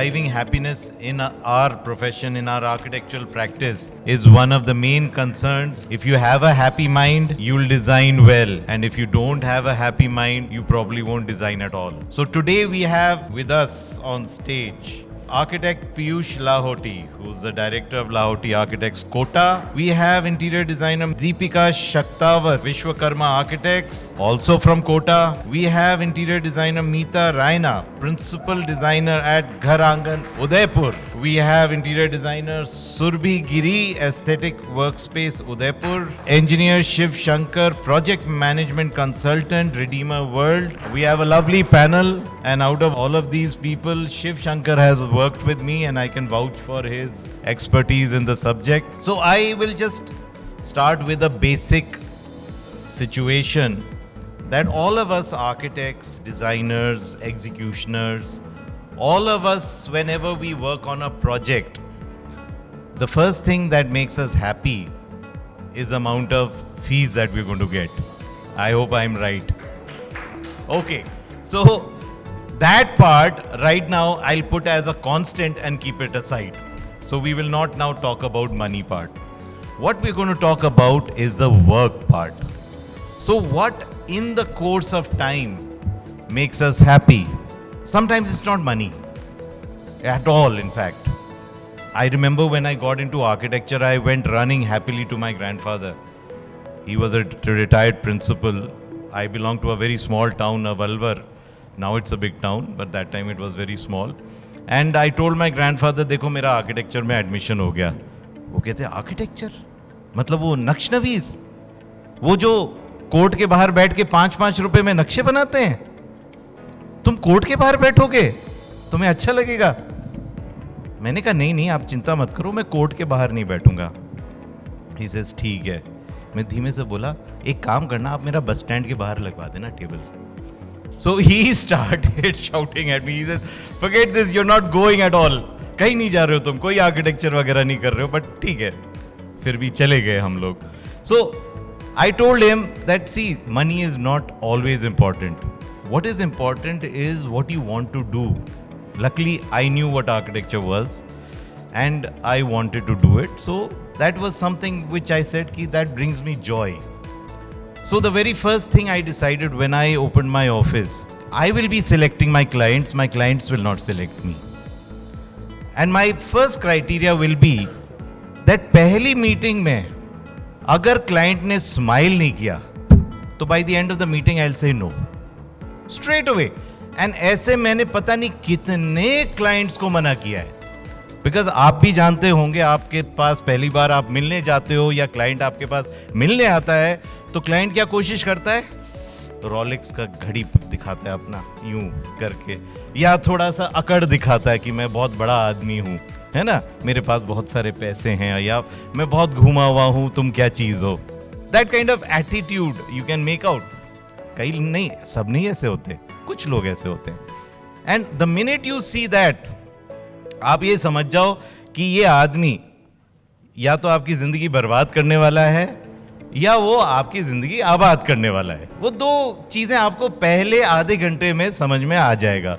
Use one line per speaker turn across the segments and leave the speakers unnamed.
driving happiness in our profession, in our architectural practice, is one of the main concerns. If you have a happy mind, you'll design well. And if you don't have a happy mind, you probably won't design at all. So today we have with us on stage architect Piyush Lahoti, who's the director of Lahoti Architects Kota. We have interior designer Deepika Shaktawat, Vishwakarma Architects, also from Kota. We have interior designer Meeta Raina, principal designer at Ghar Aangan, Udaipur. We have interior designer Surbhi Giri, aesthetic workspace, Udaipur. Engineer Shiv Shankar, project management consultant, Redeemer World. We have a lovely panel, and out of all of these people, Shiv Shankar has worked with me and I can vouch for his expertise in the subject. So I will just start with a basic situation that all of us architects, designers, executioners, all of us, whenever we work on a project, the first thing that makes us happy is the amount of fees that we're going to get. I hope I'm right. Okay, so that part right now I'll put as a constant and keep it aside. So we will not now talk about money part. What we're going to talk about is the work part. So what in the course of time makes us happy? Sometimes it's not money at all, in fact. I remember when I got into architecture, I went running happily to my grandfather. He was a retired principal. I belong to a very small town of Alwar. Now it's a big town, but that time it was very small. And I told my grandfather, देखो मेरा architecture में admission हो गया. वो कहते architecture? मतलब वो नक्शनवीज? वो जो कोर्ट के बाहर बैठ के 5-5 रुपए में नक्शे बनाते हैं? तुम कोर्ट के बाहर बैठोगे? तुम्हें अच्छा लगेगा? मैंने कहा नहीं आप चिंता मत करो, मैं कोर्ट के बाहर नहीं बैठूंगा. He says ठीक है. मैं धीमे से बोला, एक काम करना, आप मेरा बस स्टैंड के बाहर लगवा देना table. So he started shouting at me. He said, forget this, you're not going at all. कहीं नहीं जा रहे हो तुम, कोई आर्किटेक्चर वगैरह नहीं कर रहे हो, but ठीक है. फिर भी चले गए हम लोग. So I told him that see, money is not always important. What is important is what you want to do. Luckily, I knew what architecture was and I wanted to do it. So that was something which I said ki that brings me joy. So the very first thing I decided when I opened my office, I will be selecting my clients will not select me. And my first criteria will be that पहली meeting में अगर client ने smile नहीं किया, तो by the end of the meeting I'll say no. Straight away. And ऐसे मैंने पता नहीं कितने clients को मना किया है. बिकॉज आप भी जानते होंगे, आपके पास पहली बार आप मिलने जाते हो या क्लाइंट आपके पास मिलने आता है, तो क्लाइंट क्या कोशिश करता है? रोलेक्स का घड़ी दिखाता है अपना यूं करके, या थोड़ा सा अकड़ दिखाता है कि मैं बहुत बड़ा आदमी हूं, है ना, मेरे पास बहुत सारे पैसे हैं, या मैं बहुत घूमा हुआ हूं, तुम क्या चीज हो. That kind of attitude you can make out. कई नहीं, सब नहीं ऐसे होते, कुछ लोग ऐसे होते हैं. And the minute you see that, आप ये समझ जाओ कि ये आदमी या तो आपकी जिंदगी बर्बाद करने वाला है या वो आपकी जिंदगी आबाद करने वाला है. वो दो चीजें आपको पहले आधे घंटे में समझ में आ जाएगा.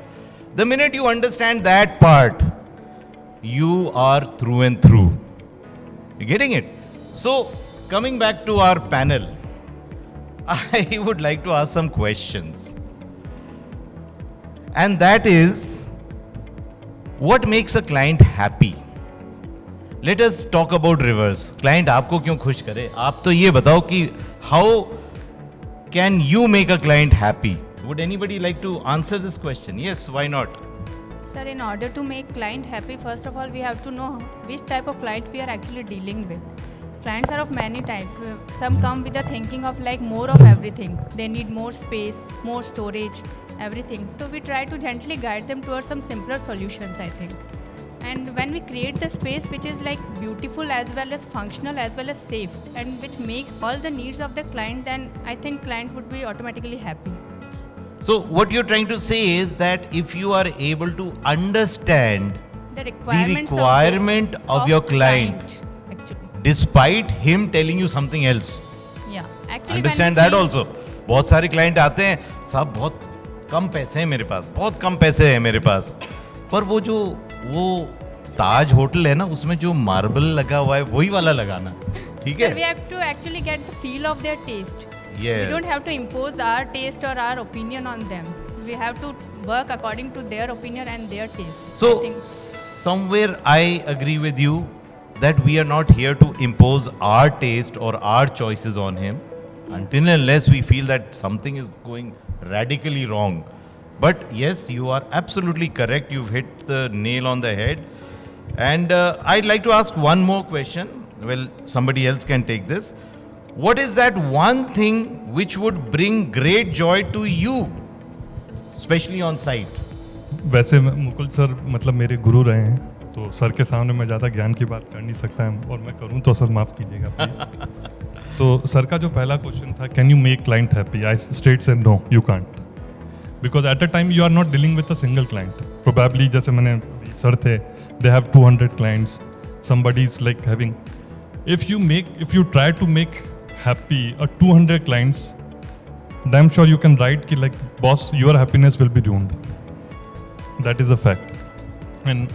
The minute you understand that part, you are through and through. Getting it? So coming back to our panel, I would like to ask some questions, and that is what makes a client happy? Let us talk about reverse. Client आपको क्यों खुश करे? आप तो ये बताओ कि how can you make a client happy? Would anybody like to answer this question? Yes, why not?
Sir, in order to make client happy, first of all, we have to know which type of client we are actually dealing with. Clients are of many types. Some come with the thinking of like more of everything. They need more space, more storage, everything. So we try to gently guide them towards some simpler solutions, I think. And when we create the space which is like beautiful as well as functional as well as safe, and which makes all the needs of the client, then I think client would be automatically happy.
So what you're trying to say is that if you are able to understand
The requirements
of your client,
actually.
despite him telling you something else.
Yeah, actually
Understand that also. बहुत सारे client आते हैं, साहब बहुत कम पैसे हैं मेरे पास, बहुत कम पैसे हैं मेरे पास, पर वो जो वो ताज होटल है ना, उसमें जो मार्बल लगा हुआ है वही वाला लगाना, ठीक
Sir, we
है?
have to actually get the feel of their taste. We
Yes.
don't have to impose our taste or our opinion on them. We have to work according to their opinion and their taste.
So
I think
somewhere I agree with you that we are not here to impose our taste or our choices on him until and unless we feel that something is going radically wrong. But yes, you are absolutely correct. You've hit the nail on the head. And I'd like to ask one more question. Well, somebody else can take this. What is that one thing which would bring great joy to you, especially on site?
वैसे Mukul sir मतलब मेरे गुरु रहे हैं, तो sir के सामने मैं ज़्यादा ज्ञान की बात कर नहीं सकता और मैं करूं तो सर माफ़ कीजिएगा प्लीज़। सो सर का जो पहला क्वेश्चन था, can you make client happy, I state say no you can't, because at a time you are not dealing with a single client. Probably जैसे मैंने सर थे, they have 200 clients, somebody is like having, if you try to make happy 200 clients, damn sure you can write ki like, boss, your happiness will be ruined. That is a fact. And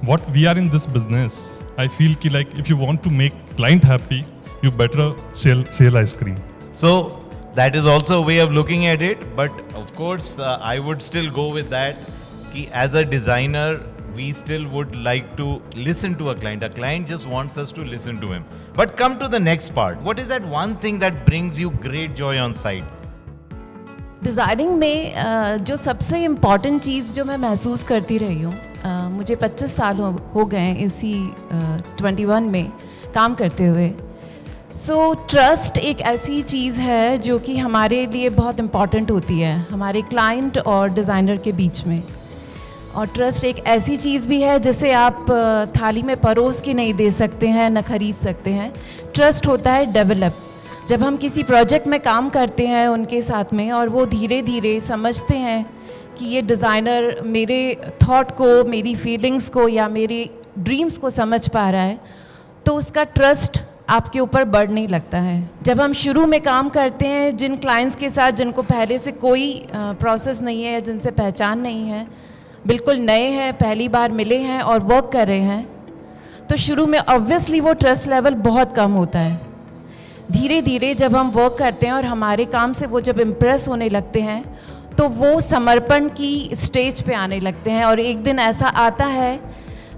what we are in this business, I feel ki like if you want to make client happy, you better sell ice cream.
So that is also a way of looking at it, but of course I would still go with that ki as a designer we still would like to listen to a client. A client just wants us to listen to him. But come to the next part. What is that one thing that brings you great joy on site?
Designing में जो सबसे important चीज़ जो मैं महसूस करती रही हूँ, मुझे 25 साल हो गए इसी 21 में काम करते हुए। सो ट्रस्ट एक ऐसी चीज़ है जो कि हमारे लिए बहुत इम्पॉर्टेंट होती है हमारे क्लाइंट और डिज़ाइनर के बीच में। और ट्रस्ट एक ऐसी चीज़ भी है जिसे आप थाली में परोस के नहीं दे सकते हैं, न खरीद सकते हैं। ट्रस्ट होता है डेवलप। जब हम किसी प्रोजेक्ट में काम करते हैं उनके साथ में और वो धीरे धीरे समझते हैं कि ये डिज़ाइनर मेरे थॉट को, मेरी फीलिंग्स को या मेरे ड्रीम्स को समझ पा रहा है, तो उसका ट्रस्ट आपके ऊपर बढ़ने लगता है। जब हम शुरू में काम करते हैं जिन क्लाइंट्स के साथ जिनको पहले से कोई प्रोसेस नहीं है, जिनसे पहचान नहीं है, बिल्कुल नए हैं, पहली बार मिले हैं और वर्क कर रहे हैं, तो शुरू में ऑब्वियसली वो ट्रस्ट लेवल बहुत कम होता है। धीरे धीरे जब हम वर्क करते हैं और हमारे काम से वो जब इम्प्रेस होने लगते हैं तो वो समर्पण की स्टेज पे आने लगते हैं। और एक दिन ऐसा आता है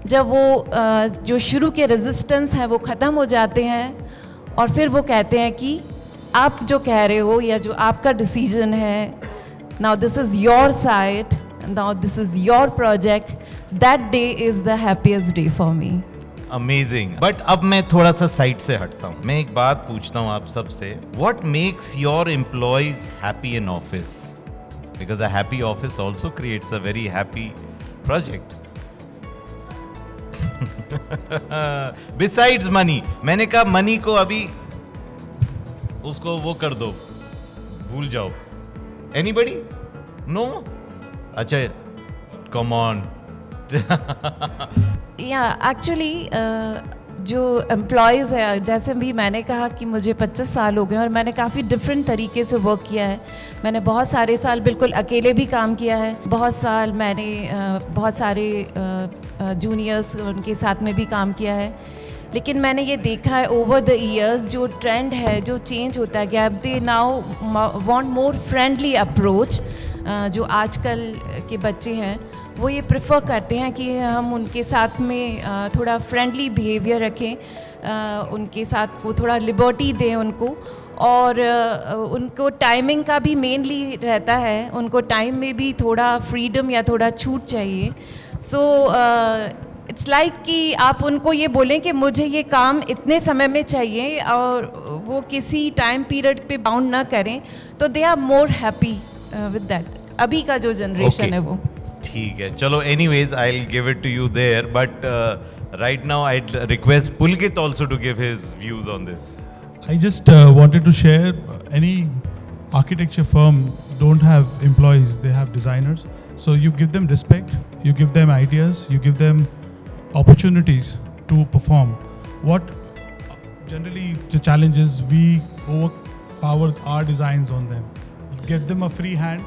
जब वो जो शुरू के रेजिस्टेंस हैं वो ख़त्म हो जाते हैं और फिर वो कहते हैं कि आप जो कह रहे हो या जो आपका डिसीजन है, now this is your site, now this is your project, that day is the happiest day for me.
Amazing. But अब मैं थोड़ा सा साइड से हटता हूँ। मैं एक बात पूछता हूँ आप सबसे, what makes your employees happy in office? Because a happy office also creates a very happy project. Besides money, मैंने कहा मनी को अभी उसको वो कर दो, भूल जाओ। एनीबडी? नो? अच्छा, कम ऑन।
या एक्चुअली जो एम्प्लॉयज़ है, जैसे भी मैंने कहा कि मुझे 25 साल हो गए और मैंने काफ़ी डिफरेंट तरीके से वर्क किया है। मैंने बहुत सारे साल बिल्कुल अकेले भी काम किया है, बहुत साल मैंने बहुत सारे जूनियर्स उनके साथ में भी काम किया है। लेकिन मैंने ये देखा है ओवर द ईयर्स जो ट्रेंड है, जो चेंज होता गया, they now want more friendly approach. जो आजकल के बच्चे हैं वो ये प्रेफर करते हैं कि हम उनके साथ में थोड़ा फ्रेंडली बिहेवियर रखें, उनके साथ वो थोड़ा लिबर्टी दें उनको, और उनको टाइमिंग का भी मेनली रहता है, उनको टाइम में भी थोड़ा फ्रीडम या थोड़ा छूट चाहिए। सो इट्स लाइक कि आप उनको ये बोलें कि मुझे ये काम इतने समय में चाहिए और वो किसी टाइम पीरियड पे बाउंड ना करें, तो they are more happy with that. अभी का जो जनरेशन है वो
ठीक है। चलो, anyways I will give it to you there, but right now I request Pulkit also to give his views on this.
I just wanted to share, any architecture firm don't have employees, they have designers. So you give them respect, you give them ideas, you give them opportunities to perform. What generally the challenge is, we overpower our designs on them, give them a free hand,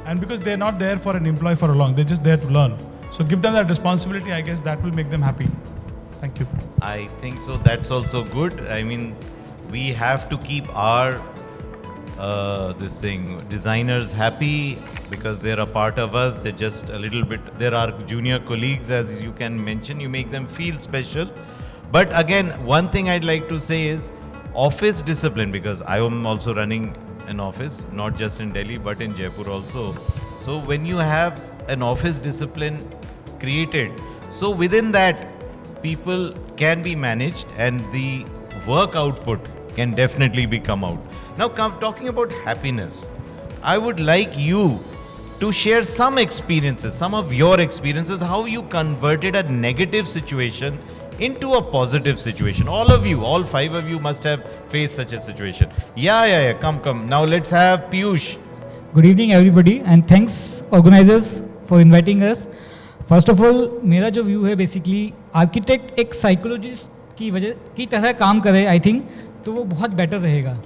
and because they're not there for an employee for a long, they're just there to learn. So give them that responsibility. I guess that will make them happy. Thank you.
I think so. That's also good. I mean, we have to keep our designers happy because they're a part of us. They're just a little bit. There are junior colleagues, as you can mention. You make them feel special. But again, one thing I'd like to say is office discipline, because I am also running an office, not just in Delhi but in Jaipur also. So when you have an office discipline created, so within that people can be managed and the work output can definitely be come out. Now talking about happiness, I would like you to share some experiences, some of your experiences, how you converted a negative situation into a positive situation. All of you, all 5 of you must have faced such a situation. Yeah. Come. Now let's have Piyush.
Good evening everybody and thanks organisers for inviting us. First of all मेरा जो view है basically architect एक psychologist की तरह काम करे I think तो वो बहुत बेटर रहेगा.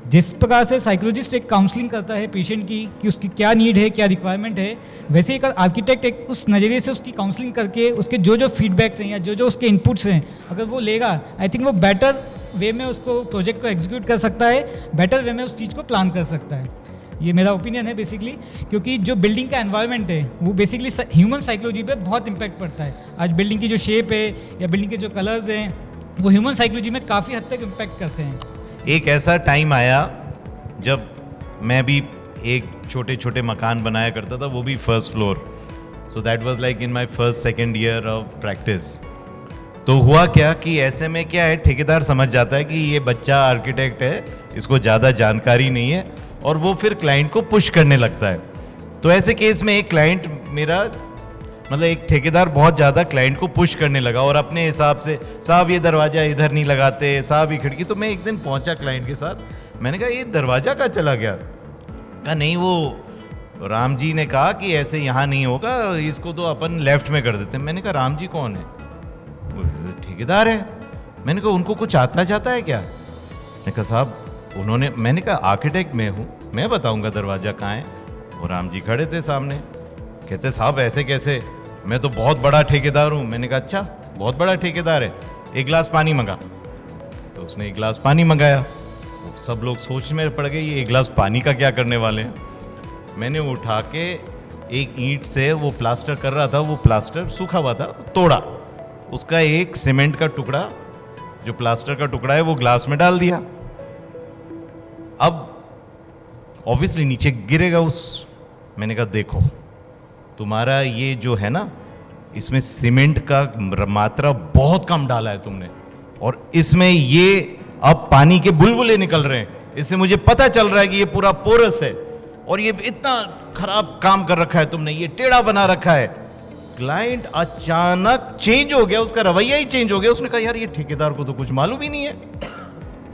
जिस प्रकार से साइकोलॉजिस्ट एक काउंसलिंग करता है पेशेंट की कि उसकी क्या नीड है, क्या रिक्वायरमेंट है, वैसे ही एक आर्किटेक्ट एक उस नज़रिए से उसकी काउंसलिंग करके उसके जो फीडबैक्स हैं या जो उसके इनपुट्स हैं अगर वो लेगा, आई थिंक वो बेटर वे में उसको प्रोजेक्ट को एग्जीक्यूट कर सकता है, बेटर वे में उस चीज़ को प्लान कर सकता है. ये मेरा ओपिनियन है बेसिकली, क्योंकि जो बिल्डिंग का एनवायरनमेंट है वो बेसिकली ह्यूमन साइकोलॉजी पे बहुत इम्पैक्ट पड़ता है. आज बिल्डिंग की जो शेप है या बिल्डिंग के जो कलर्स हैं वो ह्यूमन साइकोलॉजी में काफ़ी हद तक इम्पैक्ट करते हैं.
एक ऐसा टाइम आया जब मैं भी एक छोटे छोटे मकान बनाया करता था, वो भी first floor. So that was like in my first second year of practice. तो हुआ क्या कि ऐसे में क्या है, ठेकेदार समझ जाता है कि ये बच्चा आर्किटेक्ट है, इसको ज़्यादा जानकारी नहीं है, और वो फिर क्लाइंट को पुश करने लगता है. तो ऐसे केस में एक क्लाइंट मेरा मतलब एक ठेकेदार बहुत ज़्यादा क्लाइंट को पुश करने लगा और अपने हिसाब से, साहब ये दरवाज़ा इधर नहीं लगाते, साहब ये खिड़की. तो मैं एक दिन पहुंचा क्लाइंट के साथ, मैंने कहा ये दरवाज़ा कहाँ चला गया? कहा नहीं, वो राम जी ने कहा कि ऐसे यहाँ नहीं होगा, इसको तो अपन लेफ्ट में कर देते हैं. मैंने कहा राम जी कौन है? वो ठेकेदार है. मैंने कहा उनको कुछ आता जाता है क्या? मैंने कहा साहब उन्होंने, मैंने कहा आर्किटेक्ट मैं हूँ, मैं बताऊँगा दरवाज़ा कहाँ है. वो राम जी खड़े थे सामने, कहते साहब ऐसे कैसे, मैं तो बहुत बड़ा ठेकेदार हूँ. मैंने कहा अच्छा बहुत बड़ा ठेकेदार है, एक गिलास पानी मंगा. तो उसने एक गिलास पानी मंगाया. सब लोग सोच में पड़ गए ये एक गिलास पानी का क्या करने वाले हैं. मैंने उठा के एक ईंट से वो प्लास्टर कर रहा था, वो प्लास्टर सूखा हुआ था, तोड़ा, उसका एक सीमेंट का टुकड़ा, जो प्लास्टर का टुकड़ा है, वो ग्लास में डाल दिया. अब ऑब्वियसली नीचे गिरेगा उस. मैंने कहा देखो तुम्हारा ये जो है ना, इसमें सीमेंट का मात्रा बहुत कम डाला है तुमने, और इसमें ये अब पानी के बुलबुले निकल रहे हैं. इससे मुझे पता चल रहा है कि ये पूरा पोरस है, और ये इतना खराब काम कर रखा है तुमने, ये टेढ़ा बना रखा है. क्लाइंट अचानक चेंज हो गया, उसका रवैया ही चेंज हो गया. उसने कहा यार ये ठेकेदार को तो कुछ मालूम ही नहीं है.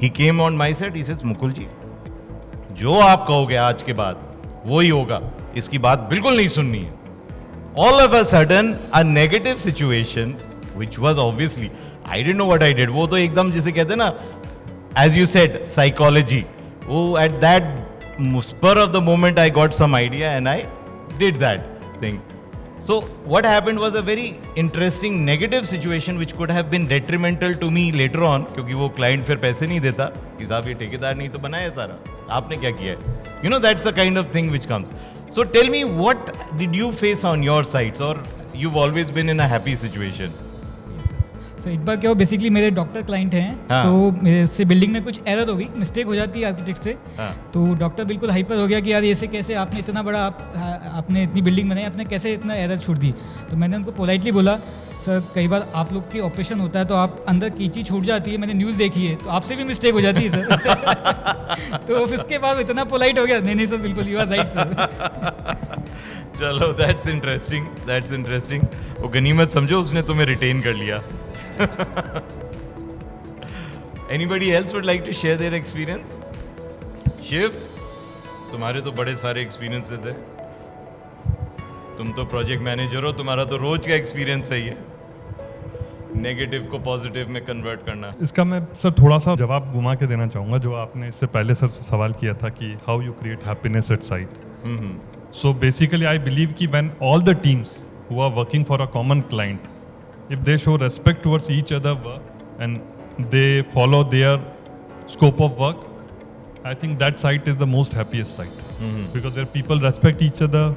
He came on my side, he says Mukul ji जो आप कहोगे आज के बाद वो ही होगा, इसकी बात बिल्कुल नहीं सुननी है. All of a sudden a negative situation which was obviously I didn't know what I did. वो तो एकदम जिसे कहते हैं ना, as you said psychology, वो at that spur of the moment I got some idea and I did that thing. So what happened was a very interesting negative situation which could have been detrimental to me later on, क्योंकि वो client फिर पैसे नहीं देता कि साहब ये ठेकेदार नहीं तो बनाया सारा, आपने क्या किया है. You know that's the kind of thing which comes. So tell me, what did you face on your sides, or you've always been in a happy situation?
So एक बार क्या हो, बेसिकली मेरे डॉक्टर क्लाइंट हैं.
हाँ.
तो मेरे से building में कुछ एरर हो गई, मिस्टेक हो जाती है आर्किटेक्ट से.
हाँ.
तो डॉक्टर बिल्कुल हाइपर हो गया कि यार ऐसे कैसे, आपने इतना बड़ा आपने इतनी बिल्डिंग बनाई, आपने कैसे इतना एरर छोड़ दी. तो मैंने उनको पोलाइटली बोला सर कई बार आप लोग की ऑपरेशन होता है तो आप अंदर कीची छूट जाती है, मैंने न्यूज़ देखी है, तो आपसे भी मिस्टेक हो जाती है सर. तो उसके बाद इतना पोलाइट हो गया, नहीं सर बिल्कुल यू आर राइट सर.
चलो दैट्स इंटरेस्टिंग. वो गनीमत समझो उसने तुम्हें रिटेन कर लिया. Anybody else would like to share their experience? Shiv, तुम्हारे तो बड़े सारे एक्सपीरियंसेस है, तुम तो प्रोजेक्ट मैनेजर हो, तुम्हारा तो रोज का एक्सपीरियंस है ये नेगेटिव को पॉजिटिव में कन्वर्ट करना.
इसका मैं सर थोड़ा सा जवाब घुमा के देना चाहूँगा जो आपने इससे पहले सर सवाल किया था कि how you create happiness at site. So basically I believe कि when all the teams who are working for a common client, if they show respect towards each other work and they follow their scope of work, I think that site is the most happiest site. Because there people respect each other,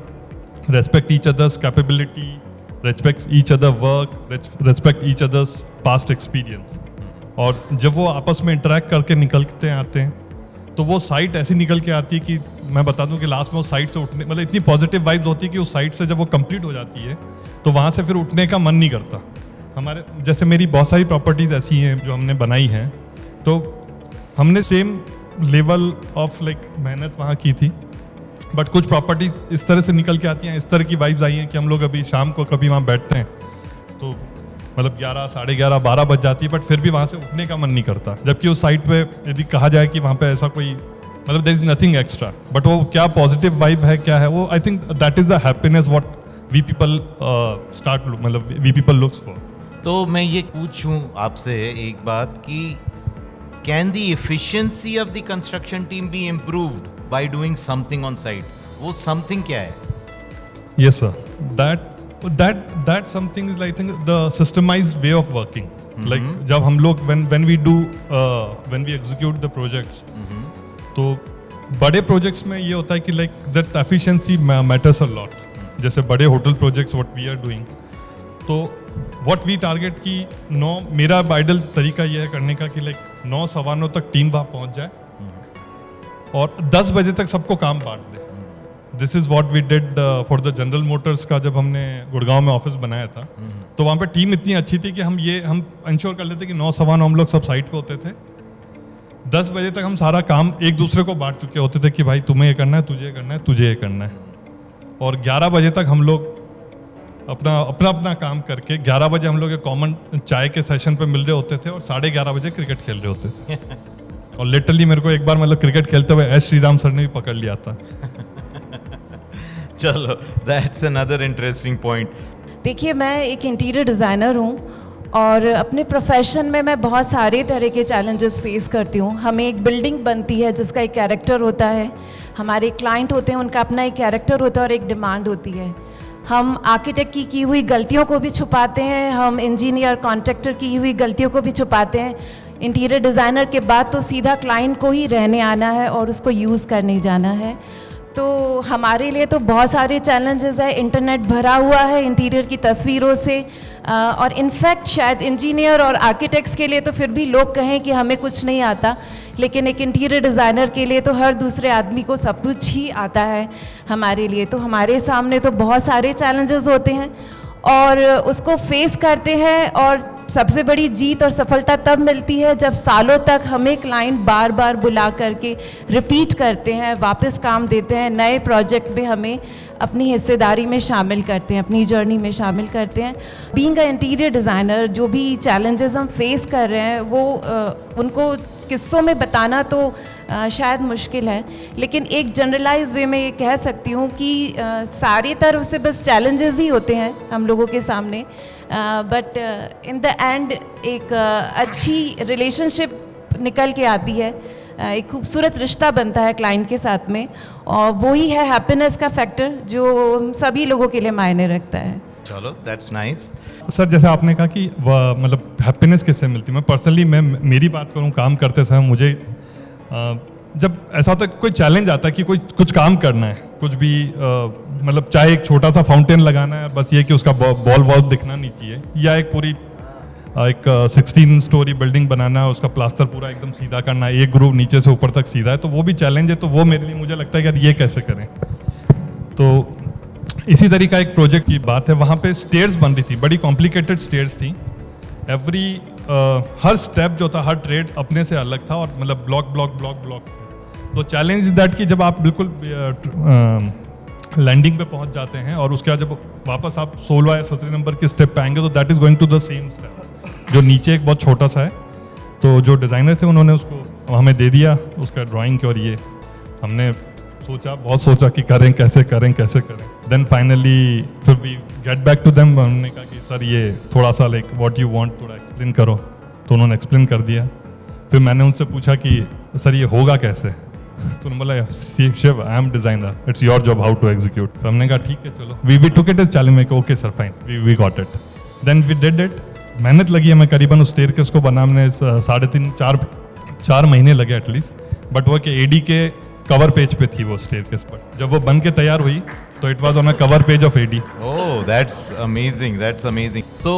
respect each other's capability, respect each other work, respect each other's past experience. और जब वो आपस में interact करके निकलते आते हैं तो वो साइट ऐसी निकल के आती है कि मैं बता दूं कि लास्ट में उस साइट से उठने मतलब इतनी पॉजिटिव वाइब्स होती है कि उस साइट से जब वो कंप्लीट हो जाती है तो वहाँ से फिर उठने का मन नहीं करता. हमारे जैसे मेरी बहुत सारी प्रॉपर्टीज़ ऐसी हैं जो हमने बनाई हैं, तो हमने सेम लेवल ऑफ लाइक मेहनत वहाँ की थी, बट कुछ प्रॉपर्टीज इस तरह से निकल के आती हैं, इस तरह की वाइब्स आई हैं कि हम लोग अभी शाम को कभी वहाँ बैठते हैं तो मतलब 11, साढ़े 11, 12 बज जाती है, बट फिर भी वहाँ से उठने का मन नहीं करता. जबकि उस साइट पे यदि कहा जाए कि वहाँ पे ऐसा कोई मतलब there is nothing extra, but वो क्या पॉजिटिव वाइब है, क्या है वो, I think that is the happiness what we people start मतलब वी पीपल लुक्स फॉर.
तो मैं ये पूछूं आपसे एक बात कि can the efficiency of the construction team be improved by doing something on site? वो समथिंग क्या है?
Yes, sir. That something is like, I think the systemized way of working. Like जब हम लोग when we execute the projects, तो बड़े projects में ये होता है कि like that efficiency matters a lot. जैसे बड़े hotel projects what we are doing, तो what we target कि 9 मेरा आइडल तरीका ये है करने का कि like 9 सवा 9 तक टीम वहाँ पहुँच जाए और 10 बजे तक सबको काम बांट दे. This is what we did for the General Motors का जब हमने गुड़गांव में ऑफिस बनाया था, तो वहाँ पे टीम इतनी अच्छी थी कि हम इंश्योर कर लेते कि 9 सवा 9 हम लोग सब साइट पे होते थे. 10 बजे तक हम सारा काम एक दूसरे को बांट चुके होते थे कि भाई तुम्हें ये करना है, तुझे ये करना है, तुझे ये करना है. और 11 बजे तक हम लोग अपना काम करके 11 बजे हम लोग एक कॉमन चाय के सेशन पे मिल रहे होते थे और 11:30 बजे क्रिकेट खेल रहे होते थे. और लिटरली मेरे को एक बार मतलब क्रिकेट खेलते हुए एस श्रीराम सर ने भी पकड़ लिया था.
चलो, दैट्स अनदर इंटरेस्टिंग पॉइंट.
देखिए, मैं एक इंटीरियर डिज़ाइनर हूँ और अपने प्रोफेशन में मैं बहुत सारे तरह के चैलेंजेस फेस करती हूँ. हमें एक बिल्डिंग बनती है जिसका एक कैरेक्टर होता है, हमारे क्लाइंट होते हैं उनका अपना एक कैरेक्टर होता है और एक डिमांड होती है. हम आर्किटेक्ट की हुई गलतियों को भी छुपाते हैं, हम इंजीनियर कॉन्ट्रैक्टर की हुई गलतियों को भी छुपाते हैं. इंटीरियर डिज़ाइनर के बाद तो सीधा क्लाइंट को ही रहने आना है और उसको यूज़ करने जाना है. तो हमारे लिए तो बहुत सारे चैलेंजेस है. इंटरनेट भरा हुआ है इंटीरियर की तस्वीरों से, और इनफैक्ट शायद इंजीनियर और आर्किटेक्ट्स के लिए तो फिर भी लोग कहें कि हमें कुछ नहीं आता, लेकिन एक इंटीरियर डिज़ाइनर के लिए तो हर दूसरे आदमी को सब कुछ ही आता है. हमारे लिए तो हमारे सामने तो बहुत सारे चैलेंजेस होते हैं और उसको फेस करते हैं. और सबसे बड़ी जीत और सफलता तब मिलती है जब सालों तक हमें क्लाइंट बार बार बुला करके रिपीट करते हैं, वापस काम देते हैं, नए प्रोजेक्ट में हमें अपनी हिस्सेदारी में शामिल करते हैं, अपनी जर्नी में शामिल करते हैं. बीइंग अ इंटीरियर डिज़ाइनर जो भी चैलेंजेस हम फेस कर रहे हैं वो उनको किस्सों में बताना तो शायद मुश्किल है, लेकिन एक जनरलाइज वे में ये कह सकती हूँ कि सारी तरफ से बस चैलेंजेस ही होते हैं हम लोगों के सामने, बट इन द एंड एक अच्छी रिलेशनशिप निकल के आती है, एक खूबसूरत रिश्ता बनता है क्लाइंट के साथ में, और वही है हैप्पीनेस का फैक्टर जो सभी लोगों के लिए मायने रखता है.
चलो, दैट्स नाइस.
सर जैसे आपने कहा कि मतलब हैप्पीनेस किससे मिलती है, मैं पर्सनली मेरी बात करूं, काम करते समय मुझे जब ऐसा होता है कोई चैलेंज आता है कि कुछ काम करना है, कुछ भी मतलब चाहे एक छोटा सा फाउंटेन लगाना है, बस ये कि उसका बॉल वॉल दिखना नहीं चाहिए, या एक पूरी एक 16 स्टोरी बिल्डिंग बनाना है, उसका प्लास्टर पूरा एकदम सीधा करना है, एक ग्रूव नीचे से ऊपर तक सीधा है, तो वो भी चैलेंज है. तो वो मेरे लिए मुझे लगता है कि यार ये कैसे करें. तो इसी तरीका एक प्रोजेक्ट की बात है, वहाँ पे स्टेयर्स बन रही थी, बड़ी कॉम्प्लिकेटेड स्टेयर्स थी. हर स्टेप जो था, हर ट्रेड अपने से अलग था, और मतलब ब्लॉक. तो चैलेंज इज दैट कि जब आप बिल्कुल लैंडिंग पे पहुंच जाते हैं और उसके बाद जब वापस आप 16 या 17 नंबर के स्टेप पे आएंगे तो that is going to the same step जो नीचे एक बहुत छोटा सा है. तो जो डिज़ाइनर थे उन्होंने उसको हमें दे दिया उसका ड्राइंग के, और ये हमने बहुत सोचा कि कैसे करें. देन फाइनली फिर भी गेट बैक टू देम, हमने कहा कि सर ये थोड़ा सा लाइक व्हाट यू वांट थोड़ा एक्सप्लेन करो. तो उन्होंने एक्सप्लेन कर दिया. फिर मैंने उनसे पूछा कि सर ये होगा कैसे, तो उन्होंने बोला Shiv I am designer, it's your job how to execute. तो हमने कहा ठीक है चलो, we took it as challenge में, okay sir fine, we got it, then we did it. मेहनत लगी हमें, करीबन उस स्टेयरकेस को बनाने 3.5-4 महीने लगे एटलीस्ट, बट वो कि एडी के कवर पेज पे थी वो स्टेयरकेस पर। जब वो बन के तैयार हुई तो it was on a cover page of AD.
Oh, that's amazing. That's amazing. So,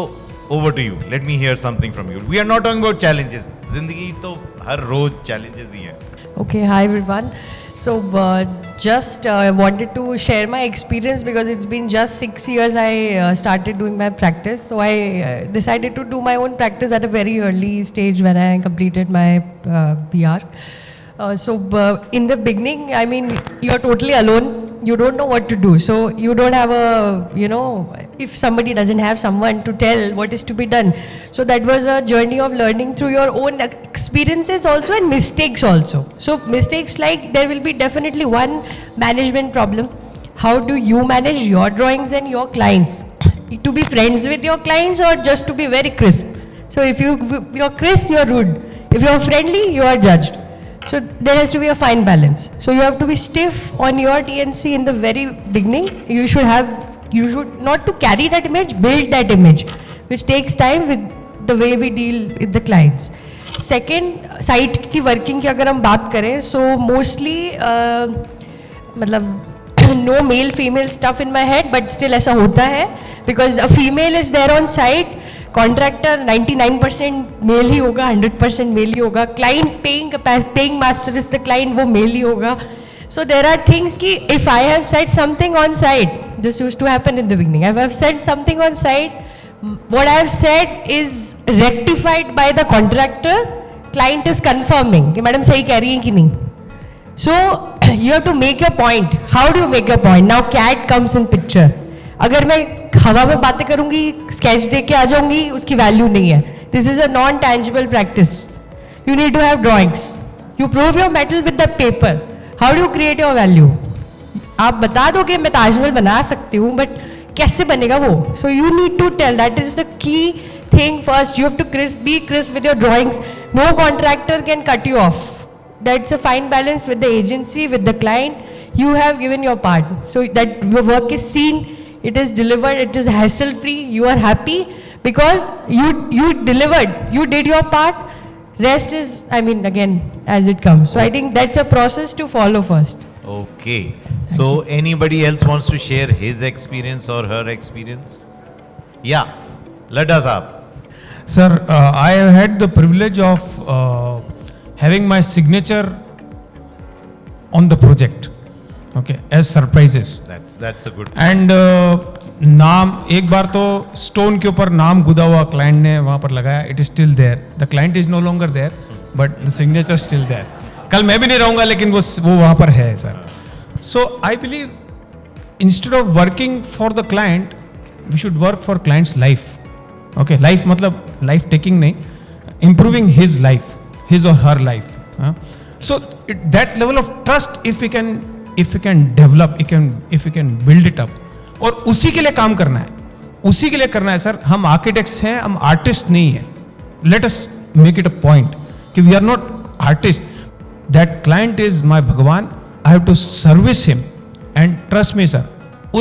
over to you. Let me hear something from you. We are not talking about challenges. जिंदगी तो हर रोज challenges ही हैं.
Okay, hi everyone. So just wanted to share my experience because it's been just 6 years I started doing my practice. So I decided to do my own practice at a very early stage when I completed my PR. In the beginning, I mean, you're totally alone. You don't know what to do. So you don't have a, if somebody doesn't have someone to tell what is to be done. So that was a journey of learning through your own experiences also and mistakes also. So mistakes, like there will be definitely one management problem. How do you manage your drawings and your clients? To be friends with your clients or just to be very crisp? So if you're crisp, you're rude. If you're friendly, you are judged. So there has to be a fine balance. So you have to be stiff on your TNC in the very beginning. You should not to carry that image, build that image, which takes time with the way we deal with the clients. Second, site की working की अगर हम बात करें, so mostly मतलब no male female stuff in my head, but still ऐसा होता है because a female is there on site. Contractor 99% male ही होगा, 100% मेल ही होगा, client paying master is the client, वो मेल ही होगा. सो देर आर थिंग्स कि if I have said something on site, this used to happen in the beginning, I have said something on site, what I have said is rectified by the contractor, client is confirming कि madam सही कह रही है कि नहीं. So you have to make your point. How do you make your point? Now cat comes in picture. अगर मैं हवा में बातें करूंगी, स्केच दे के आ जाऊंगी, उसकी वैल्यू नहीं है. This is a non tangible practice. You need to have drawings. You prove your mettle with the paper. How do you create your value? आप बता दो कि मैं ताजमहल बना सकती हूँ, बट कैसे बनेगा वो? So you need to tell. That is the key thing. First you have to be crisp with your drawings. No contractor can cut you off. That's a fine balance with the agency, with the client. You have given your part, so that your work is seen, it is delivered, it is hassle free, you are happy because you delivered, you did your part. Rest is, I mean, again, as it comes. So I think that's a process to follow first.
Okay. So anybody else wants to share his experience or her experience? Yeah. Let us up.
Sir, I have had the privilege of having my signature on the project, okay, as surprises.
That's a good.
And नाम एक बार तो stone के ऊपर नाम गुदा हुआ client ने वहाँ पर लगाया. It is still there. The client is no longer there, but the signature still there. कल मैं भी नहीं रहूँगा, लेकिन वो वहाँ पर है sir. So I believe instead of working for the client, we should work for clients life. Okay, life मतलब लाइफ टेकिंग नहीं, improving his life, his or her life. So that level of trust, if we can develop, if we can build it up, और उसी के लिए काम करना है, उसी के लिए करना है सर. हम आर्किटेक्ट्स हैं, हम आर्टिस्ट नहीं है. Let us make it a point कि we are not artist. That client is my भगवान. I have to service him and trust me sir.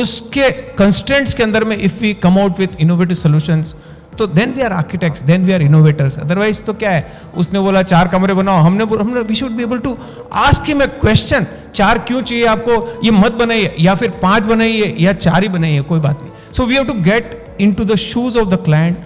उसके कंस्ट्रेंट्स के अंदर में if we come out with innovative solutions, तो then we are architects, then we are innovators. Otherwise तो क्या है, उसने बोला 4 कमरे बनाओ, हमने we should be able to ask him a question. 4 क्यों चाहिए आपको? ये मत बनाइए, या फिर 5 बनाइए, या 4 ही बनाइए, कोई बात नहीं. So we have to get into the shoes of the client,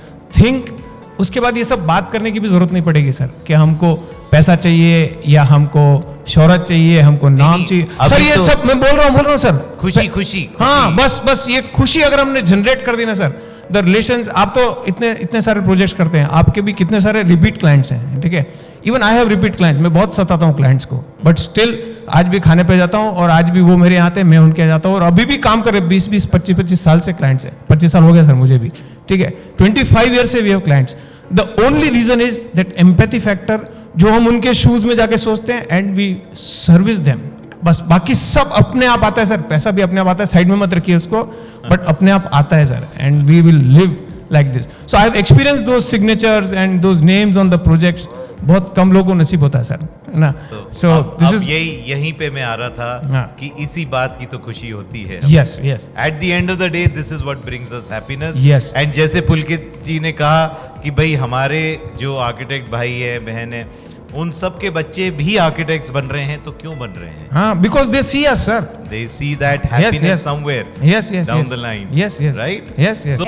think. उसके बाद ये सब बात करने की भी जरूरत नहीं पड़ेगी सर कि हमको पैसा चाहिए या हमको शोहरत चाहिए, हमको नाम चाहिए. सर ये सब मैं बोल रहा हूँ सर.
खुशी.
हाँ, बस ये खुशी अगर हमने जनरेट कर दी ना सर, द रिलेशंस. आप तो इतने सारे प्रोजेक्ट्स करते हैं, आपके भी कितने सारे रिपीट क्लाइंट्स हैं, ठीक है. Even I have repeat clients. मैं बहुत सताता हूँ क्लाइंट्स को, बट स्टिल आज भी खाने पे जाता हूँ और आज भी वो मेरे यहाँ आते हैं, मैं उनके यहाँ जाता हूँ, और अभी भी काम कर रहे 20 25 साल से क्लाइंट्स है. 25 साल हो गया सर मुझे भी, ठीक है. 25 ईयर से we have clients. The only reason is that empathy factor, जो हम उनके शूज में जाके सोचते हैं एंड वी सर्विस देम. बस बाकी सब अपने आप आता है सर. पैसा भी अपने आप आता है, साइड में मत रखिए उसको, बट अपने आप आता है sir. And we will live like this. So I have experienced those signatures and those names on the projects. बहुत कम लोगों को नसीब होता है सर, है ना? So this is
यहीं पे मैं आ रहा था
हाँ.
कि इसी बात की तो खुशी होती है.
yes, yes.
At the end of the day, this is what brings us happiness.
Yes.
And जैसे पुलकित जी ने कहा कि भाई हमारे जो आर्किटेक्ट भाई है बहन है उन सब के बच्चे भी आर्किटेक्ट्स बन रहे हैं, तो क्यों बन रहे हैं?
हाँ, because they see us, sir.
They see that happiness
yes.
somewhere
Yes, yes,
down
yes.
the line.
Yes, yes.
Right?
Yes, yes.
So-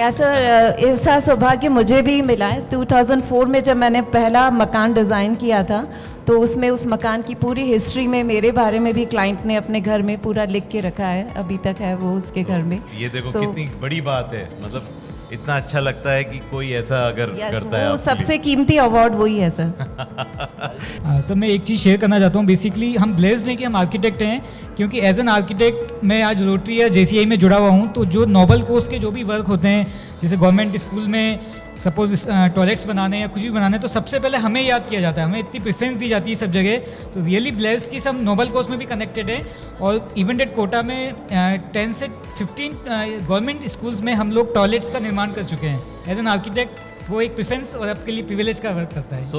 ऐसा सौभाग्य मुझे भी मिला है। 2004 में जब मैंने पहला मकान डिज़ाइन किया था तो उसमें उस मकान की पूरी हिस्ट्री में मेरे बारे में भी क्लाइंट ने अपने घर में पूरा लिख के रखा है, अभी तक है वो उसके घर में।
ये देखो
So-
कितनी बड़ी बात है, मतलब इतना अच्छा लगता है कि कोई ऐसा अगर
Yes,
करता है
वो
आपके
सबसे
लिए।
कीमती अवार्ड वही है सर।
सर मैं एक चीज़ शेयर करना चाहता हूँ। बेसिकली हम ब्लेस्ड हैं कि हम आर्किटेक्ट हैं, क्योंकि एज एन आर्किटेक्ट मैं आज रोटरी या JCI में जुड़ा हुआ हूँ। तो जो नोबल कोर्स के जो भी वर्क होते हैं, जैसे गवर्नमेंट स्कूल में सपोज टॉयलेट्स बनाने या कुछ भी बनाने, तो सबसे पहले हमें याद किया जाता है, हमें इतनी प्रेफरेंस दी जाती है सब जगह। तो रियली ब्लेस्ड कि सब नोबल कोर्स में भी कनेक्टेड है। और इवन एट कोटा में 10 से 15 गवर्नमेंट स्कूल्स में हम लोग टॉयलेट्स का निर्माण कर चुके हैं। एज एन आर्किटेक्ट वो एक प्रेफरेंस और आपके लिए प्रिविलेज का वर्क करता है।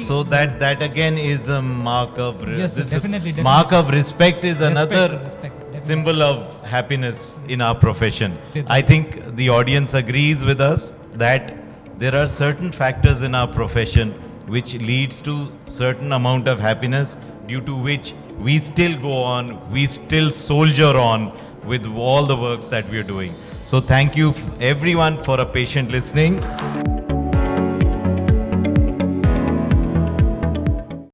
So that again is a mark of
Yes,
this
definitely.
mark of respect is another
respect, definitely.
symbol of happiness in our profession. I think the audience agrees with us that there are certain factors in our profession which leads to certain amount of happiness, due to which we still go on, we still soldier on with all the works that we are doing. So thank you everyone for a patient listening.